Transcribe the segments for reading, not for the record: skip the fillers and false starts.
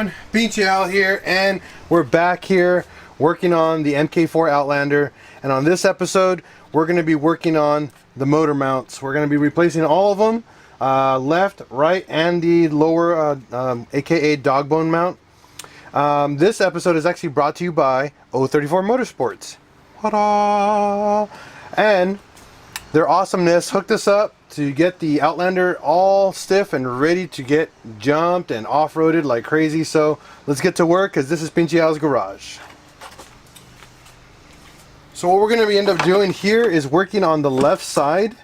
everyone, PincheAls here, and we're back here working on the MK4 Outlander. And on this episode, we're going to be working on the motor mounts. We're going to be replacing all of them, left, right, and the lower, aka dog bone mount. This episode is actually brought to you by 034 Motorsports. Ta-da! And their awesomeness hooked us up to get the Outlander all stiff and ready to get jumped and off-roaded like crazy. So let's get to work, because this is PincheAls Garage. So what we're going to end up doing here is working on the left side,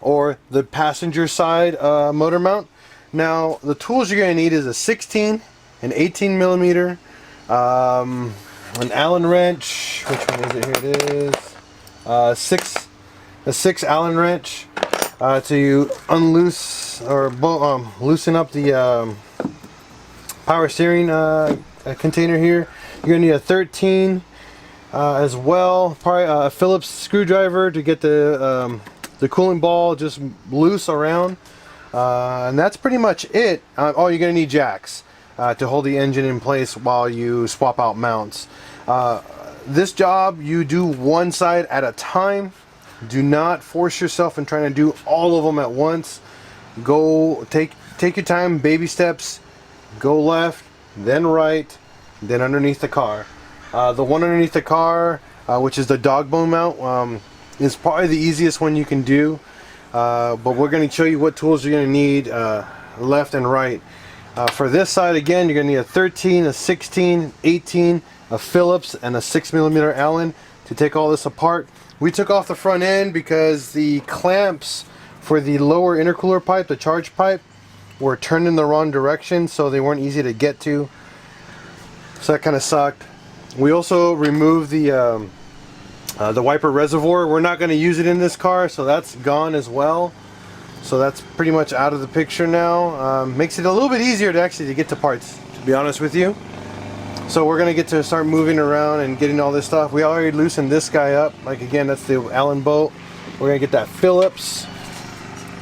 or the passenger side motor mount. Now the tools you're going to need is a 16, an 18 millimeter, an Allen wrench. Which one is it? Here it is. A 6 Allen wrench to unloose or loosen up the power steering container here. You're gonna need a 13 as well. Probably a Phillips screwdriver to get the coolant ball just loose around, and that's pretty much it. Oh, you're gonna need jacks to hold the engine in place while you swap out mounts. This job you do one side at a time. Do not force yourself in trying to do all of them at once. Go take your time, baby steps. Go left, then right, then underneath the car. The one underneath the car, which is the dog bone mount, is probably the easiest one you can do. But we're going to show you what tools you're going to need left and right. For this side, again, you're going to need a 13, a 16, 18, a Phillips, and a 6 millimeter Allen to take all this apart. We took off the front end because the clamps for the lower intercooler pipe, the charge pipe, were turned in the wrong direction, so they weren't easy to get to. So that kind of sucked. We also removed the wiper reservoir. We're not going to use it in this car, so that's gone as well. So that's pretty much out of the picture now. Makes it a little bit easier to get to parts, to be honest with you. So we're going to get to start moving around and getting all this stuff. We already loosened this guy up. Like, again, that's the Allen bolt. We're going to get that Phillips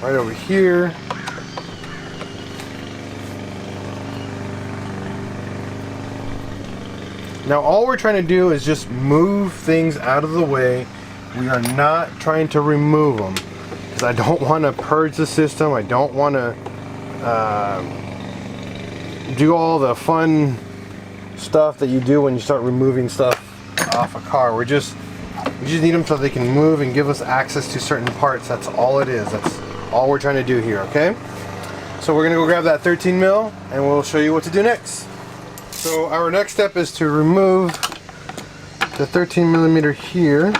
right over here. Now all we're trying to do is just move things out of the way. We are not trying to remove them, because I don't want to purge the system. I don't want to do all the fun stuff that you do when you start removing stuff off a car. We just need them so they can move and give us access to certain parts. That's all it is. That's all we're trying to do here, okay? So we're gonna go grab that 13 mil and we'll show you what to do next. So our next step is to remove the 13 millimeter here.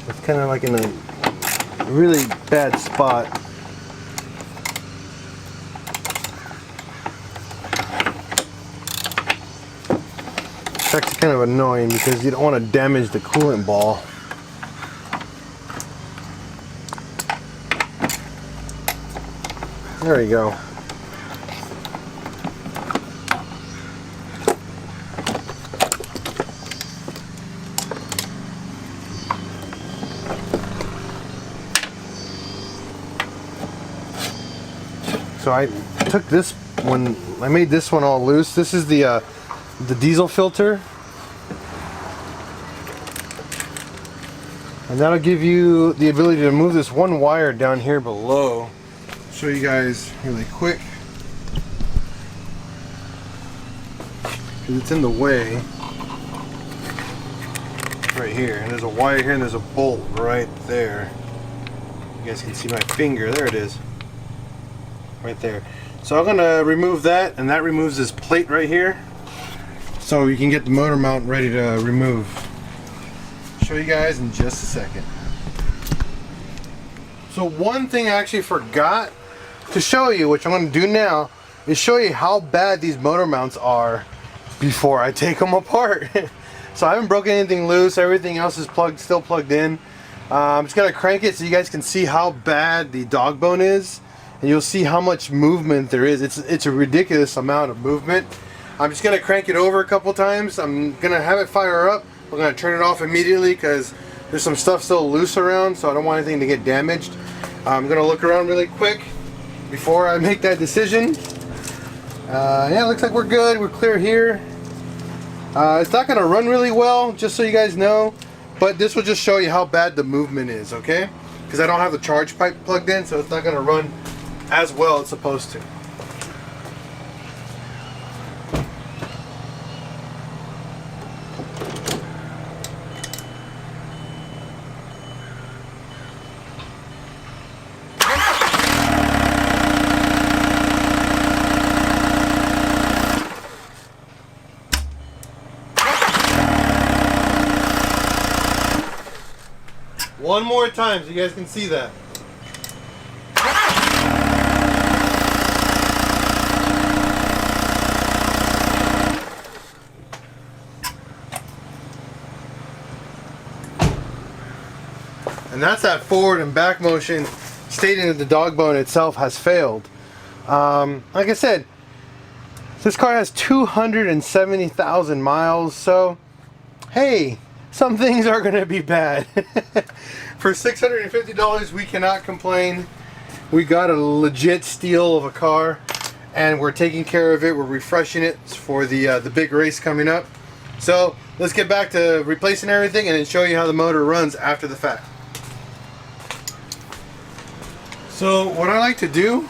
It's kind of like in a really bad spot. It's actually kind of annoying because you don't want to damage the coolant ball. There you go. So I took this one, I made this one all loose. This is the diesel filter, and that'll give you the ability to move this one wire down here below. I'll show you guys really quick because it's in the way. Right here, and there's a wire here and there's a bolt right there. You guys can see my finger. There it is, right there. So I'm gonna remove that, and that removes this plate right here, so you can get the motor mount ready to remove. Show you guys in just a second. So one thing I actually forgot to show you, which I'm going to do now, is show you how bad these motor mounts are before I take them apart. So I haven't broken anything loose. Everything else is still plugged in. I'm just going to crank it so you guys can see how bad the dog bone is, and you'll see how much movement there is. It's a ridiculous amount of movement. I'm just going to crank it over a couple times. I'm going to have it fire up. We're going to turn it off immediately because there's some stuff still loose around, so I don't want anything to get damaged. I'm gonna look around really quick before I make that decision. Yeah, looks like we're good. We're clear here. It's not gonna run really well, just so you guys know, but this will just show you how bad the movement is, okay? Because I don't have the charge pipe plugged in, so it's not gonna run as well as it's supposed to. One more time so you guys can see that. And that's that forward and back motion stating that the dog bone itself has failed. Like I said, this car has 270,000 miles, so hey, some things are going to be bad. For $650, we cannot complain. We got a legit steal of a car, and we're taking care of it. We're refreshing it for the big race coming up. So let's get back to replacing everything and then show you how the motor runs after the fact. So what I like to do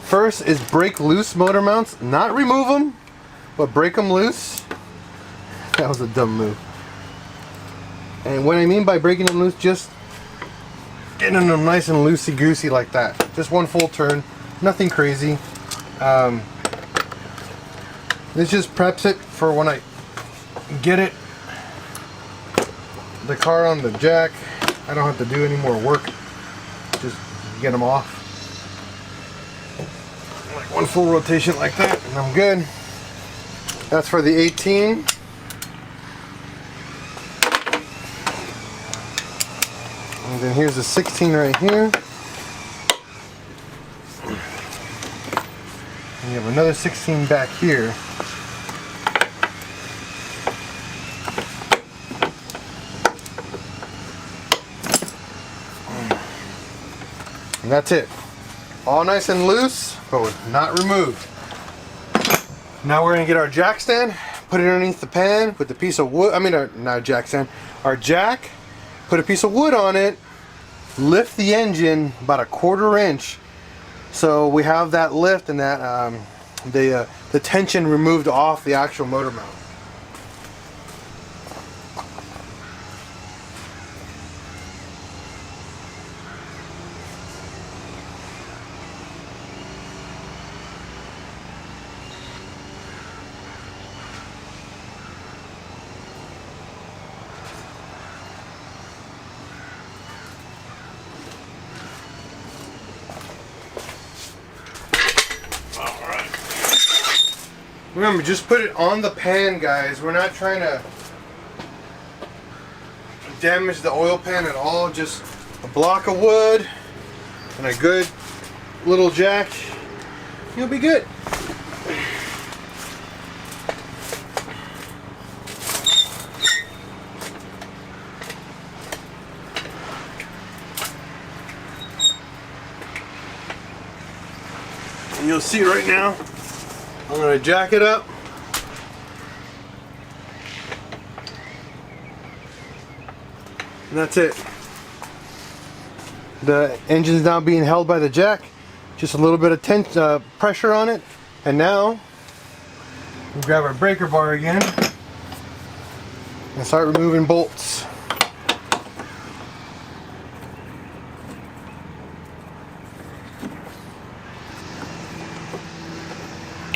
first is break loose motor mounts, not remove them, but break them loose. That was a dumb move. And what I mean by breaking them loose, just getting them nice and loosey-goosey like that. Just one full turn, nothing crazy. This just preps it for when I get it, the car on the jack. I don't have to do any more work. Just get them off. Like one full rotation like that, and I'm good. That's for the 18. And then here's the 16 right here. And you have another 16 back here. And that's it. All nice and loose, but not removed. Now we're gonna get our jack stand, put it underneath the pan with the piece of wood. I mean, not jack stand, our jack. Put a piece of wood on it, lift the engine about 1/4 inch, so we have that lift and that the tension removed off the actual motor mount. Remember, just put it on the pan, guys. We're not trying to damage the oil pan at all. Just a block of wood and a good little jack. You'll be good. And you'll see right now, I'm going to jack it up. And that's it. The engine's now being held by the jack. Just a little bit of pressure on it. And now, we'll grab our breaker bar again and start removing bolts.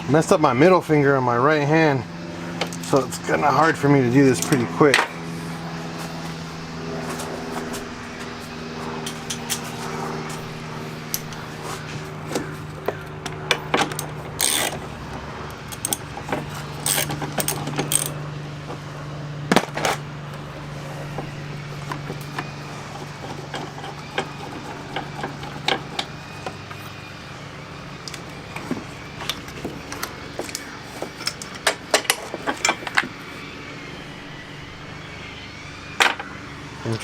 Messed up my middle finger on my right hand, so it's kind of hard for me to do this pretty quick.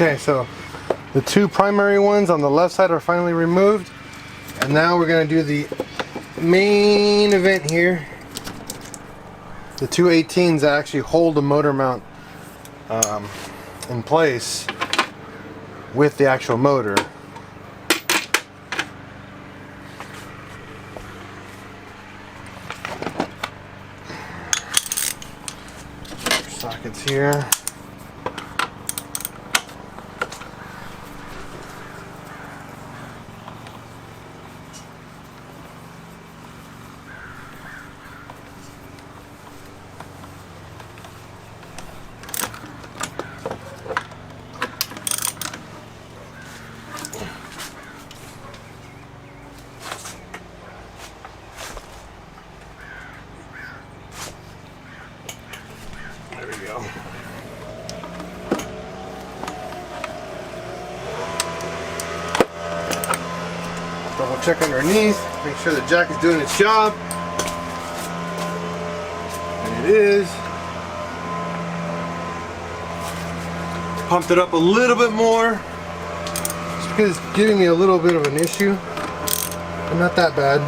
Okay, so The two primary ones on the left side are finally removed. And now we're going to do the main event here. The two 18s that actually hold the motor mount in place with the actual motor. Sockets here. There we go. Double check underneath, make sure the jack is doing its job. And it is. Pumped it up a little bit more, just because it's giving me a little bit of an issue, but not that bad.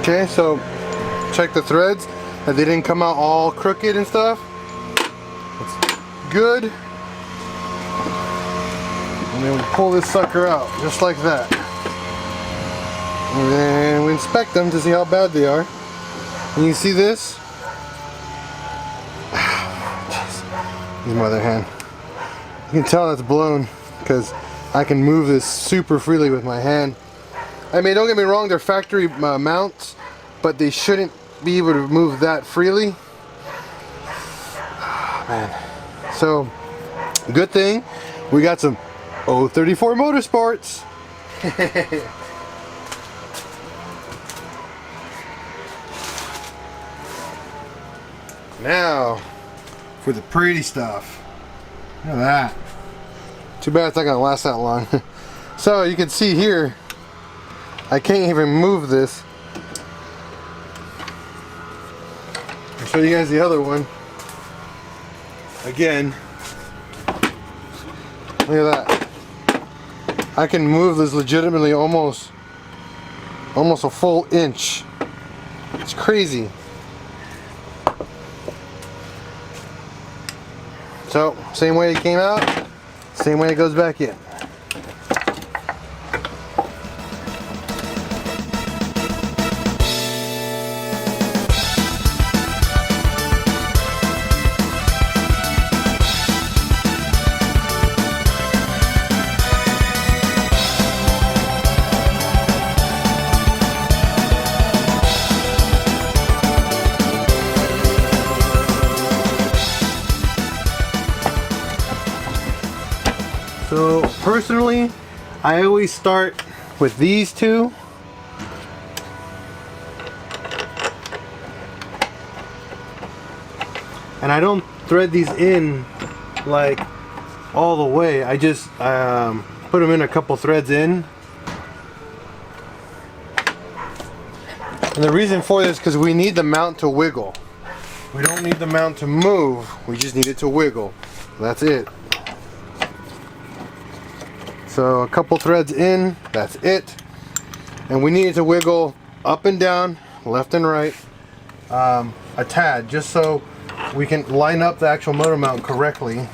Okay, so check the threads, that they didn't come out all crooked and stuff. It's good. And then we pull this sucker out, just like that. And then we inspect them to see how bad they are. And you see this? Use my other hand. You can tell that's blown because I can move this super freely with my hand. I mean, don't get me wrong, they're factory mounts, but they shouldn't be able to move that freely. Oh, man. So, good thing we got some 034 Motorsports. Now, for the pretty stuff. Look at that. Too bad it's not gonna last that long. So, you can see here, I can't even move this. I'll show you guys the other one. Again, look at that. I can move this legitimately almost a full inch. It's crazy. So, same way it came out, same way it goes back in. So personally, I always start with these two. And I don't thread these in like all the way. I just put them in a couple threads in. And the reason for this is because we need the mount to wiggle. We don't need the mount to move, we just need it to wiggle. That's it. So a couple threads in, that's it. And we need it to wiggle up and down, left and right, a tad, just so we can line up the actual motor mount correctly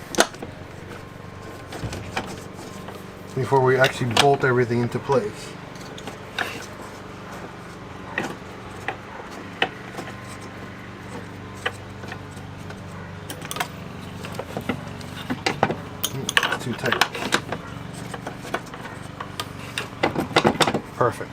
before we actually bolt everything into place. Too tight. Perfect.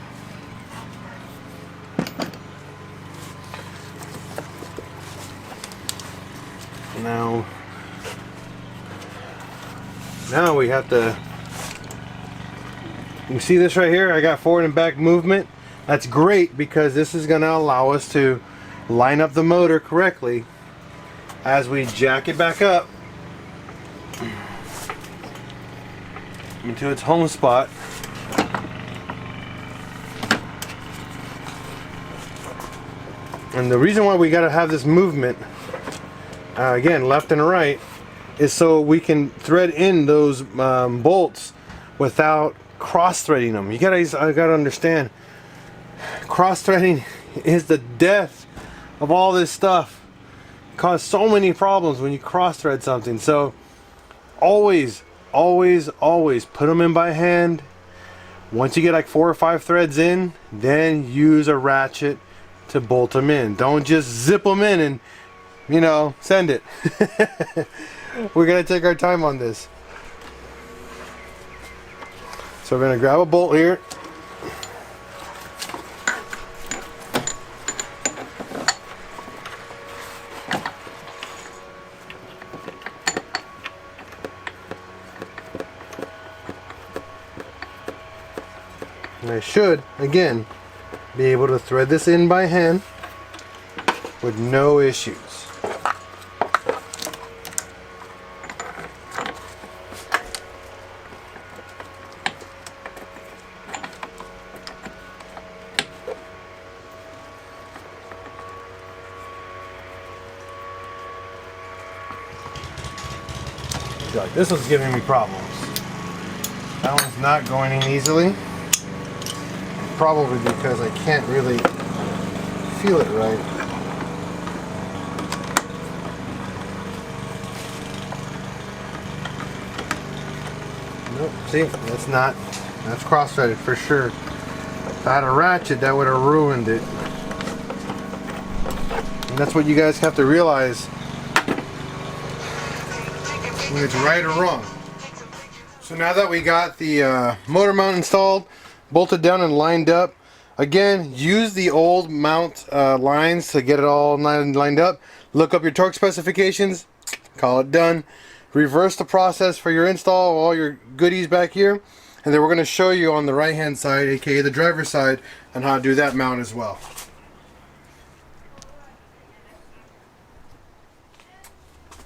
Now we have to You see this right here? I got forward and back movement. That's great because this is going to allow us to line up the motor correctly as we jack it back up into its home spot. And the reason why we got to have this movement, again, left and right, is so we can thread in those bolts without cross-threading them. I gotta understand, cross-threading is the death of all this stuff. It causes so many problems when you cross-thread something. So always put them in by hand. Once you get like 4 or 5 threads in, then use a ratchet to bolt them in. Don't just zip them in and, you know, send it. We're gonna take our time on this. So we're gonna grab a bolt here. And I should, again, be able to thread this in by hand with no issues. This was giving me problems. That one's not going in easily. Probably because I can't really feel it right. Nope, see, that's cross-threaded for sure. If I had a ratchet, that would have ruined it. And that's what you guys have to realize when it's right or wrong. So now that we got the motor mount installed, bolted down and lined up, again, use the old mount lines to get it all lined up. Look up your torque specifications, call it done. Reverse the process for your install, all your goodies back here, and then we're going to show you on the right hand side, aka the driver's side, on how to do that mount as well.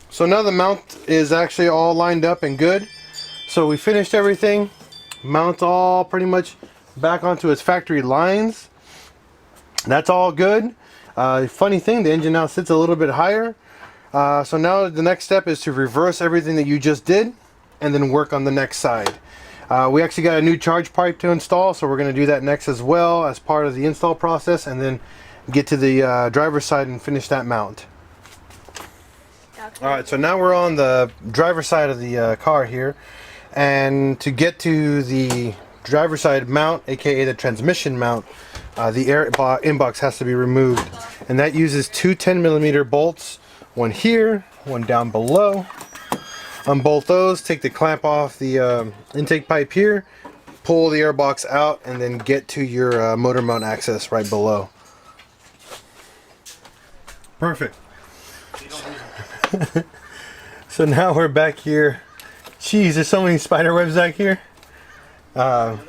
So now the mount is actually all lined up and good. So we finished everything. Mount's all pretty much back onto its factory lines. That's all good. Funny thing, the engine now sits a little bit higher. So now the next step is to reverse everything that you just did and then work on the next side. We actually got a new charge pipe to install, so we're going to do that next as well as part of the install process, and then get to the driver's side and finish that mount. Alright, so now we're on the driver's side of the car here, and to get to the driver's side mount, aka the transmission mount, the air inbox has to be removed, and that uses two 10mm bolts, one here, one down below. Unbolt those, take the clamp off the intake pipe here, pull the airbox out, and then get to your motor mount access right below. Perfect. So now we're back here. Jeez, there's so many spider webs back here. More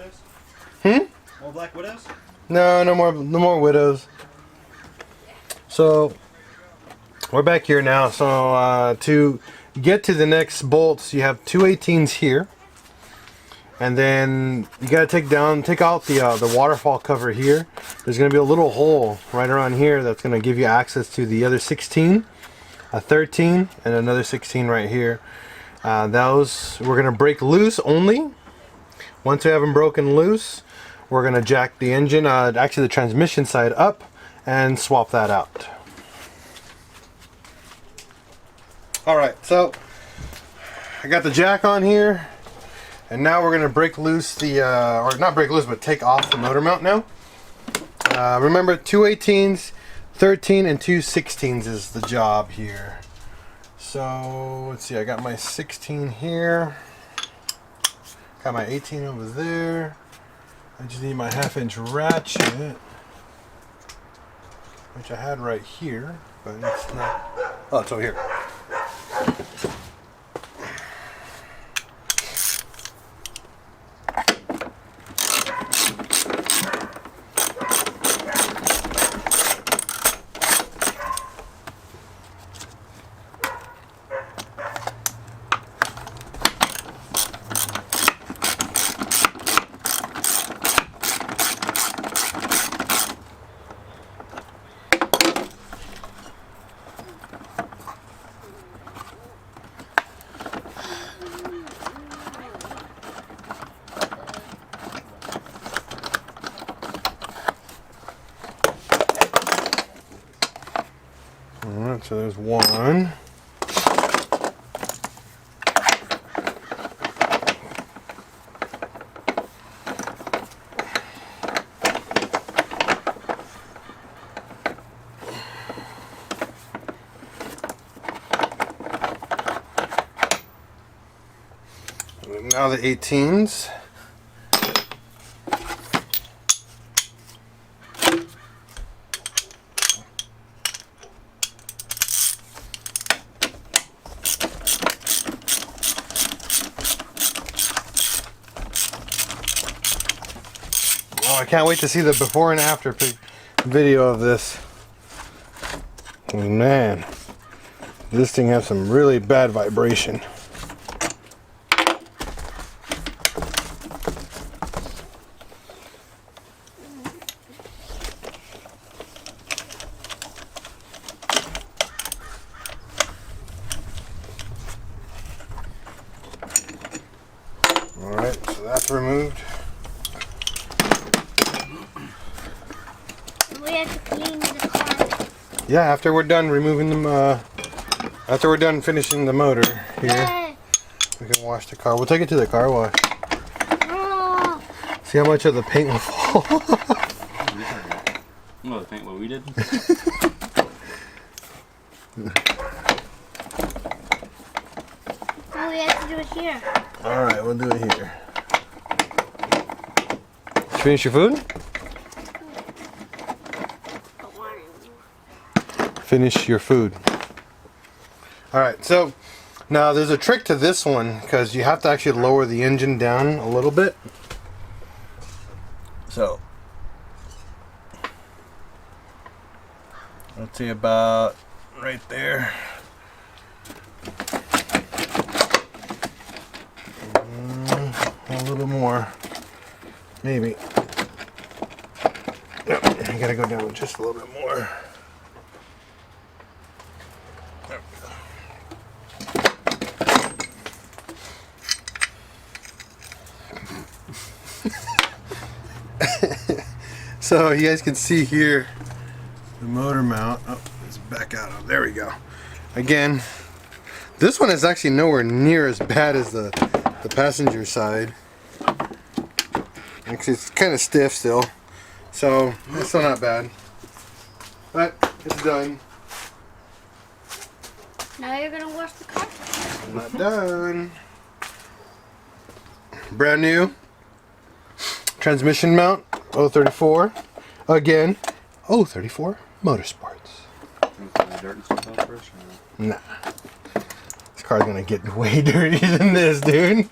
black widows? No, no more widows. So we're back here now. So to get to the next bolts, you have two 18s here, and then you got to take out the waterfall cover here. There's going to be a little hole right around here that's going to give you access to the other 16, a 13, and another 16 right here. Those we're going to break loose only. Once we have them broken loose, we're going to jack the engine, actually the transmission side up, and swap that out. Alright, so I got the jack on here, and now we're going to break loose the, or not break loose, but take off the motor mount now. Remember, two 18s, 13, and two 16s is the job here. So let's see, I got my 16 here, got my 18 over there. I just need my 1/2-inch ratchet, which I had right here, but it's not. Oh, it's over here. Alright, so there's one. Now the 18s. Oh, I can't wait to see the before and after video of this. Man, this thing has some really bad vibration. Alright, so that's removed. We have to clean the car. Yeah, after we're done removing them, after we're done finishing the motor here, Yay. we can wash the car. We'll take it to the car wash. Oh. See how much of the paint will fall. Oh, the paint what we did? Oh, we have to do it here. Alright, we'll do it here. Did you finish your food? Finish your food. Alright, so now there's a trick to this one because you have to actually lower the engine down a little bit. So, let's see, about right there. A little more, maybe. Yep, you gotta go down just a little bit more. There we go. So you guys can see here the motor mount. Oh, it's back out. Oh, there we go. Again, this one is actually nowhere near as bad as the passenger side. Actually, it's kind of stiff still, so it's still not bad. But it's done. Now you're gonna wash the car? I'm not done. Brand new transmission mount, 034. Again, 034 Motorsports. Dirt and stuff out first, or? Nah. This car's gonna get way dirtier than this, dude.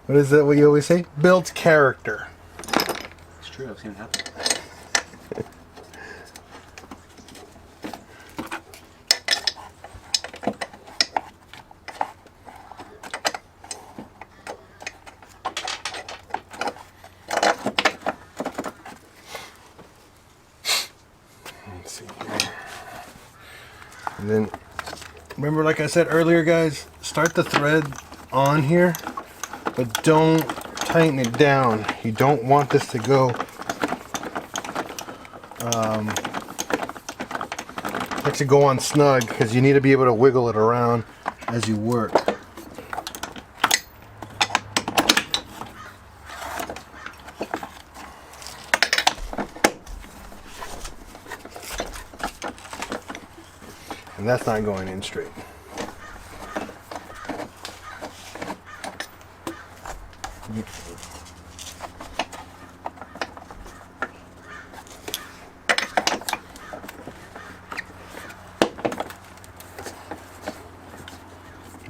What is that what you always say? Builds character. It's true, I've seen it happen. Let's see here. And then, remember like I said earlier, guys, start the thread on here, but don't tighten it down. You don't want this to go actually go on snug, because you need to be able to wiggle it around as you work. And that's not going in straight.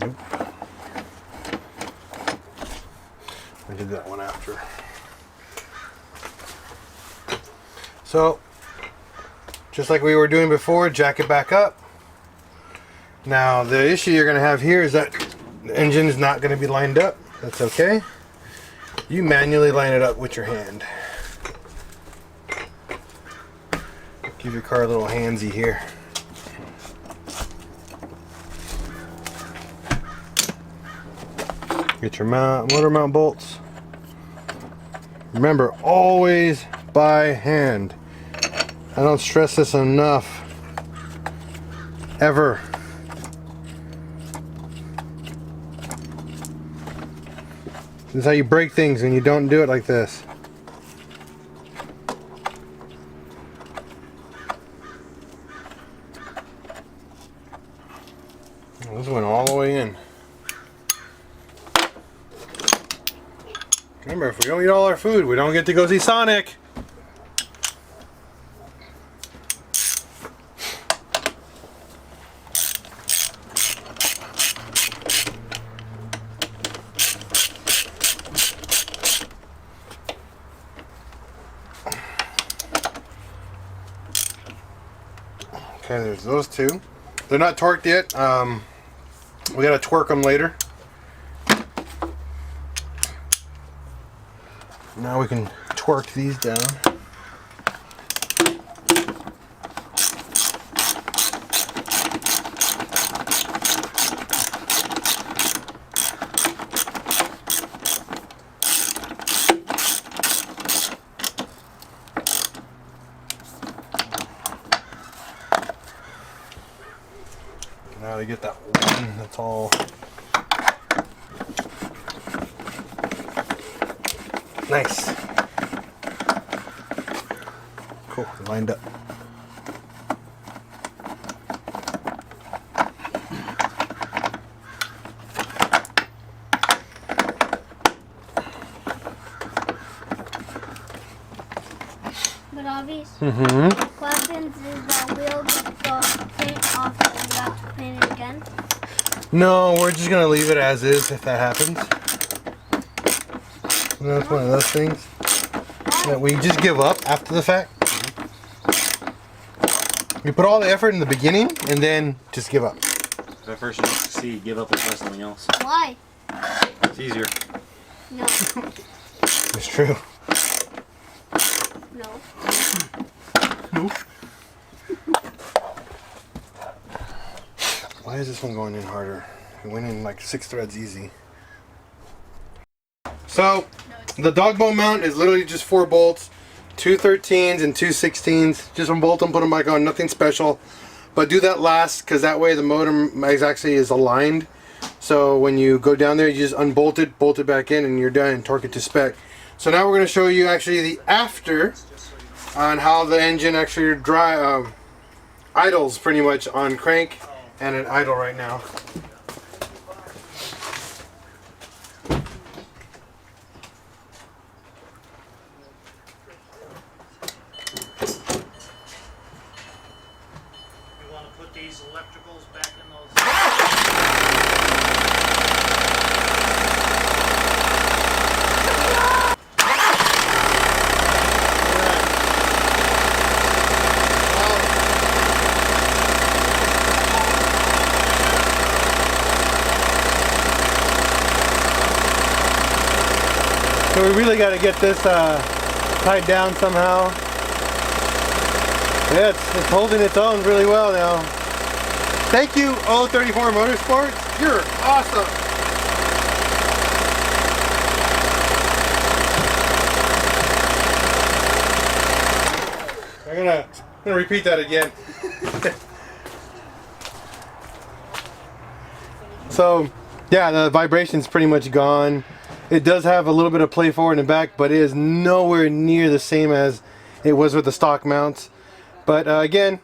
Nope. I did that one after. So, just like we were doing before, jack it back up. Now, the issue you're going to have here is that the engine is not going to be lined up. That's okay. You manually line it up with your hand. Give your car a little handsy here. Get your motor mount bolts. Remember, always by hand. I don't stress this enough. Ever. This is how you break things when you don't do it like this. This went all the way in. Remember, if we don't eat all our food, we don't get to go see Sonic. Okay, there's those two. They're not torqued yet. We gotta twerk them later. Now we can twerk these down. Now to get that one, that's all. Nice. Cool, lined up. But obvious. Mm-hmm. What happens is the wheel gets the paint off and you have to paint it again. No, we're just gonna leave it as is if that happens. That's one of those things that we just give up after the fact. We put all the effort in the beginning and then just give up. At first you don't succeed, give up and try something else. Why? It's easier. No. It's true. No. Nope. Why is this one going in harder? It went in like 6 threads easy. So, the dog bone mount is literally just 4 bolts, 2 13s and 2 16s. Just unbolt them, put them back on, nothing special. But do that last, because that way the motor actually is aligned. So when you go down there, you just unbolt it, bolt it back in, and you're done, and torque it to spec. So now we're going to show you actually the after on how the engine actually idles pretty much on crank and an idle right now. You want to put these electricals back in those. So we really got to get this tied down somehow. Yeah, it's holding its own really well now. Thank you, 034 Motorsports. You're awesome. I'm gonna repeat that again. So, yeah, the vibration's pretty much gone. It does have a little bit of play forward and back, but it is nowhere near the same as it was with the stock mounts. But again,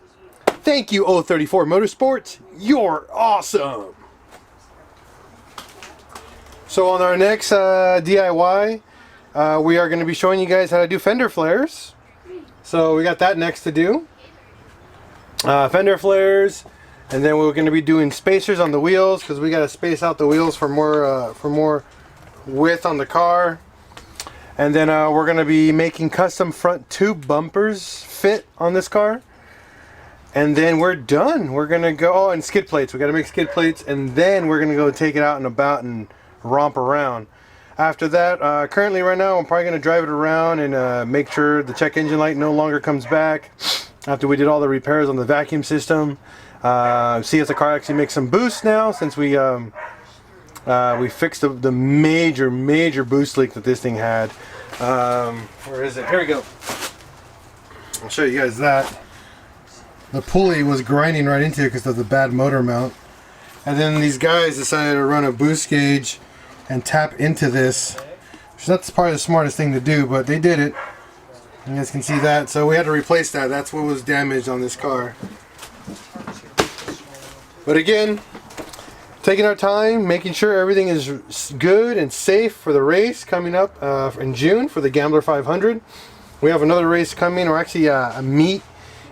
thank you, 034 Motorsports. You're awesome. So on our next DIY, we are going to be showing you guys how to do fender flares. So we got that next to do. Fender flares, and then we're going to be doing spacers on the wheels because we got to space out the wheels for more width on the car. And then we're going to be making custom front tube bumpers fit on this car. And then we're done. We're going to go, oh, and skid plates. We got to make skid plates, and then we're going to go take it out and about and romp around. After that, currently right now, I'm probably going to drive it around and make sure the check engine light no longer comes back after we did all the repairs on the vacuum system. See if the car actually makes some boost now, since we fixed the major boost leak that this thing had. Where is it? Here we go. I'll show you guys that. the pulley was grinding right into it because of the bad motor mount. And then these guys decided to run a boost gauge and tap into this, which is not probably the smartest thing to do, but they did it. You guys can see that. So we had to replace that. That's what was damaged on this car. But again, taking our time, making sure everything is good and safe for the race coming up in June for the Gambler 500. We have another race coming, or actually a meet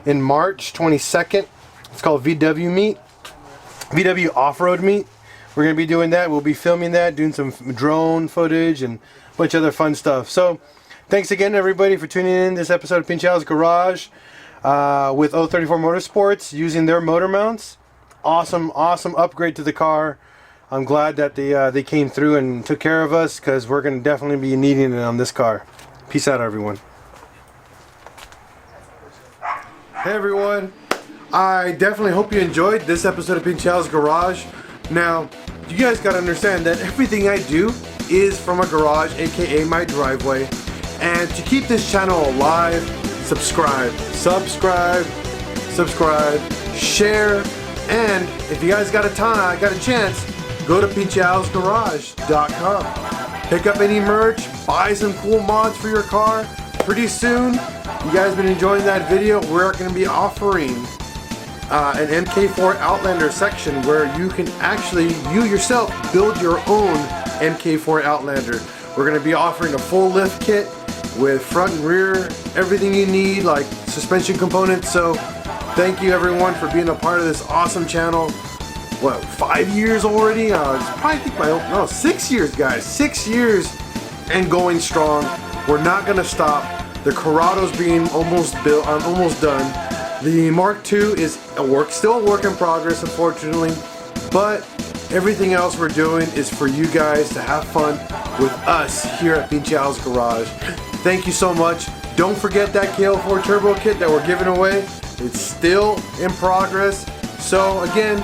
in March 22nd. It's called VW meet. VW off-road meet. We're going to be doing that. We'll be filming that, doing some drone footage and a bunch of other fun stuff. So thanks again everybody for tuning in this episode of PincheAls Garage with 034 Motorsports using their motor mounts. Awesome upgrade to the car. I'm glad that they came through and took care of us, because we're going to definitely be needing it on this car. Peace out everyone. Hey everyone. I definitely hope you enjoyed this episode of PincheAls Garage. Now, you guys gotta understand that everything I do is from a garage, aka my driveway. And to keep this channel alive, subscribe, share, and if you guys got a chance, go to PincheAlsGarage.com. Pick up any merch, buy some cool mods for your car. Pretty soon, you guys been enjoying that video, we're going to be offering an MK4 Outlander section where you can actually, you yourself, build your own MK4 Outlander. We're going to be offering a full lift kit with front and rear, everything you need, like suspension components. So thank you everyone for being a part of this awesome channel. What, 5 years already? It's probably 6 years, guys. 6 years and going strong. We're not going to stop. The Corrado's being almost built, almost done. The Mark II is still a work in progress, unfortunately, but everything else we're doing is for you guys to have fun with us here at PincheAls Garage. Thank you so much. Don't forget that KL4 Turbo Kit that we're giving away. It's still in progress. So again,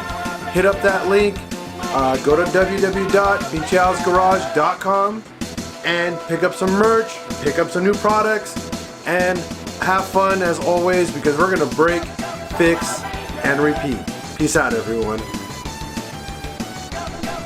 hit up that link. Go to www.PincheAlsGarage.com and pick up some merch, pick up some new products, and have fun as always, because we're going to break, fix, and repeat. Peace out, everyone.